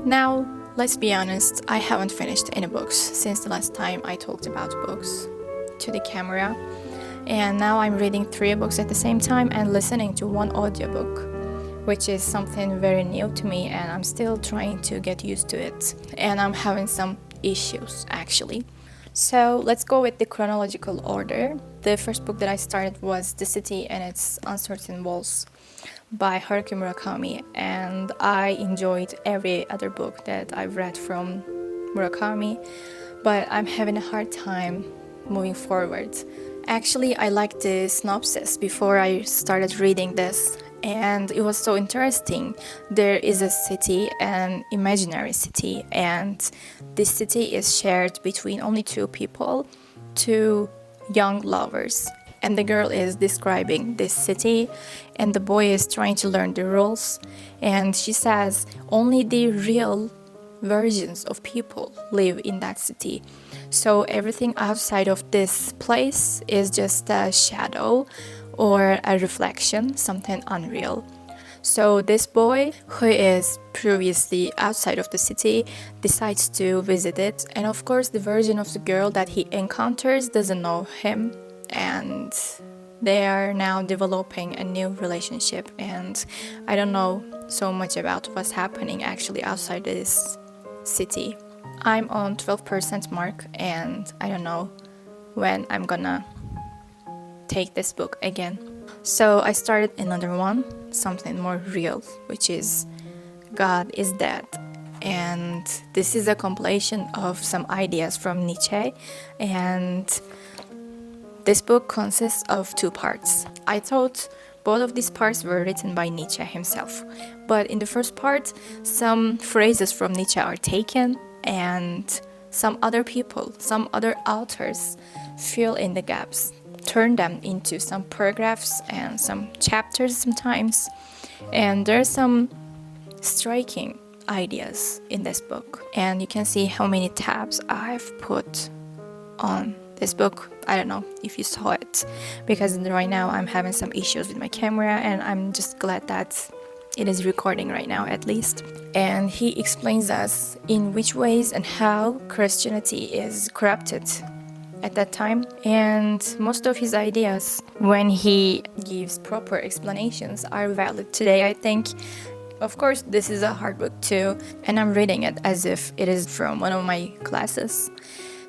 Now, let's be honest, I haven't finished any books since the last time I talked about books to the camera. And now I'm reading 3 books at the same time and listening to 1 audiobook, which is something very new to me, and I'm still trying to get used to it. And I'm having some issues actually. So let's go with the chronological order. The first book that I started was The City and Its Uncertain Walls by Haruki Murakami, and I enjoyed every other book that I've read from Murakami, but I'm having a hard time moving forward. Actually, I liked the synopsis before I started reading this, and it was so interesting. There is a city, an imaginary city, and this city is shared between only 2 people, 2 young lovers. And the girl is describing this city, and the boy is trying to learn the rules. And she says only the real versions of people live in that city. So everything outside of this place is just a shadow or a reflection, something unreal. So this boy, who is previously outside of the city, decides to visit it. And of course, the version of the girl that he encounters doesn't know him. And they are now developing a new relationship, and I don't know so much about what's happening actually outside this city. I'm on 12% mark, and I don't know when I'm gonna take this book again. So I started another one, something more real, which is God is Dead. And this is a compilation of some ideas from Nietzsche, and this book consists of 2 parts. I thought both of these parts were written by Nietzsche himself, but in the first part, some phrases from Nietzsche are taken, and some other people, some other authors fill in the gaps, turn them into some paragraphs and some chapters sometimes. And there are some striking ideas in this book, and you can see how many tabs I've put on this book. I don't know if you saw it, because right now I'm having some issues with my camera, and I'm just glad that it is recording right now at least. And he explains us in which ways and how Christianity is corrupted at that time. And most of his ideas, when he gives proper explanations, are valid today, I think. Of course, this is a hard book too, and I'm reading it as if it is from one of my classes.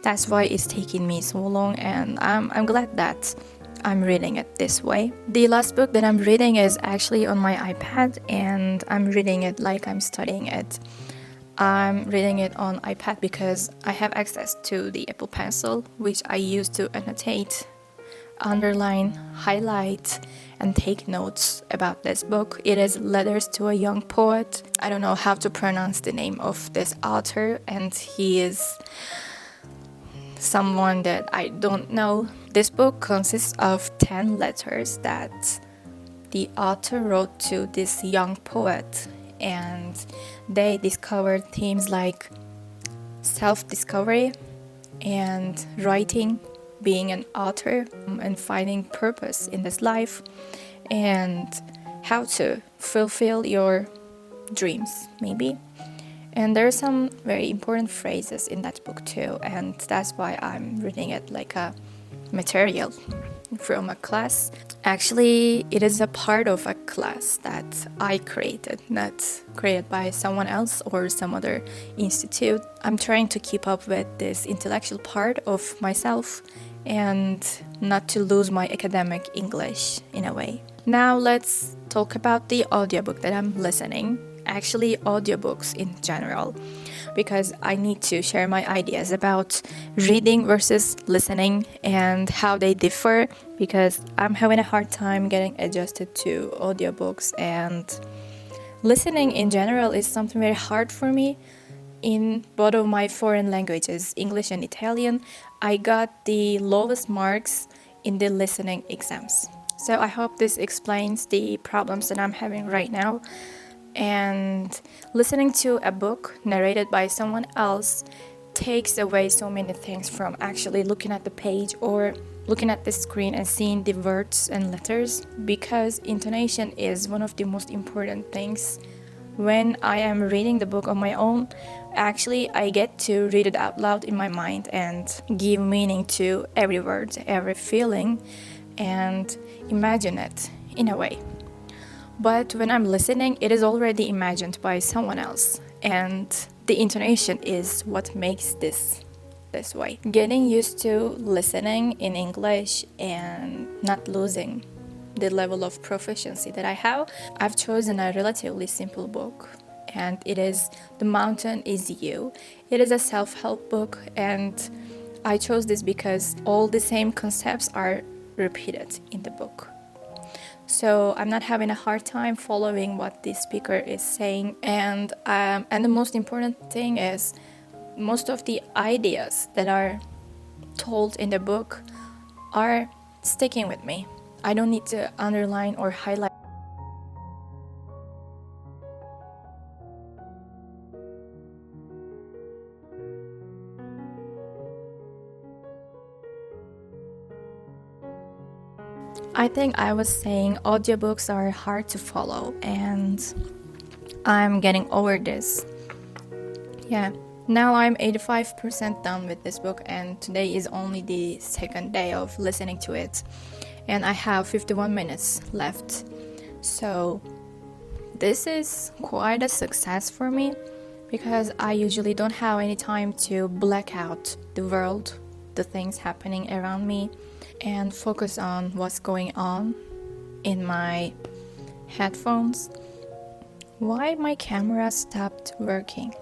That's why it's taking me so long, and I'm glad that I'm reading it this way. The last book that I'm reading is actually on my iPad, and I'm reading it like I'm studying it. I'm reading it on iPad because I have access to the Apple Pencil, which I use to annotate, underline, highlight, and take notes about this book. It is Letters to a Young Poet. I don't know how to pronounce the name of this author, and he is someone that I don't know. This book consists of 10 letters that the author wrote to this young poet, and they discovered themes like self-discovery and writing, being an author, and finding purpose in this life, and how to fulfill your dreams, maybe. And there are some very important phrases in that book too, and that's why I'm reading it like a material, from a class. Actually, it is a part of a class that I created, not created by someone else or some other institute. I'm trying to keep up with this intellectual part of myself and not to lose my academic English in a way. Now let's talk about the audiobook that I'm listening. Actually, audiobooks in general, because I need to share my ideas about reading versus listening and how they differ, because I'm having a hard time getting adjusted to audiobooks, and listening in general is something very hard for me. In both of my foreign languages, English and Italian, I got the lowest marks in the listening exams. So I hope this explains the problems that I'm having right now. And listening to a book narrated by someone else takes away so many things from actually looking at the page or looking at the screen and seeing the words and letters, because intonation is one of the most important things. When I am reading the book on my own, actually I get to read it out loud in my mind and give meaning to every word, every feeling, and imagine it in a way. But when I'm listening, it is already imagined by someone else, and the intonation is what makes this way. Getting used to listening in English and not losing the level of proficiency that I have, I've chosen a relatively simple book, and it is The Mountain Is You. It is a self-help book, and I chose this because all the same concepts are repeated in the book. So I'm not having a hard time following what the speaker is saying, and the most important thing is most of the ideas that are told in the book are sticking with me. I don't need to underline or highlight. I think I was saying audiobooks are hard to follow, and I'm getting over this. Yeah, now I'm 85% done with this book, and today is only the second day of listening to it, and I have 51 minutes left. So this is quite a success for me, because I usually don't have any time to black out the world, the things happening around me, and focus on what's going on in my headphones. Why my camera stopped working?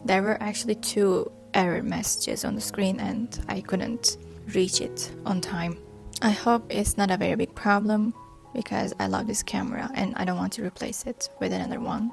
There were actually 2 error messages on the screen and I couldn't reach it on time. I hope it's not a very big problem, because I love this camera and I don't want to replace it with another one.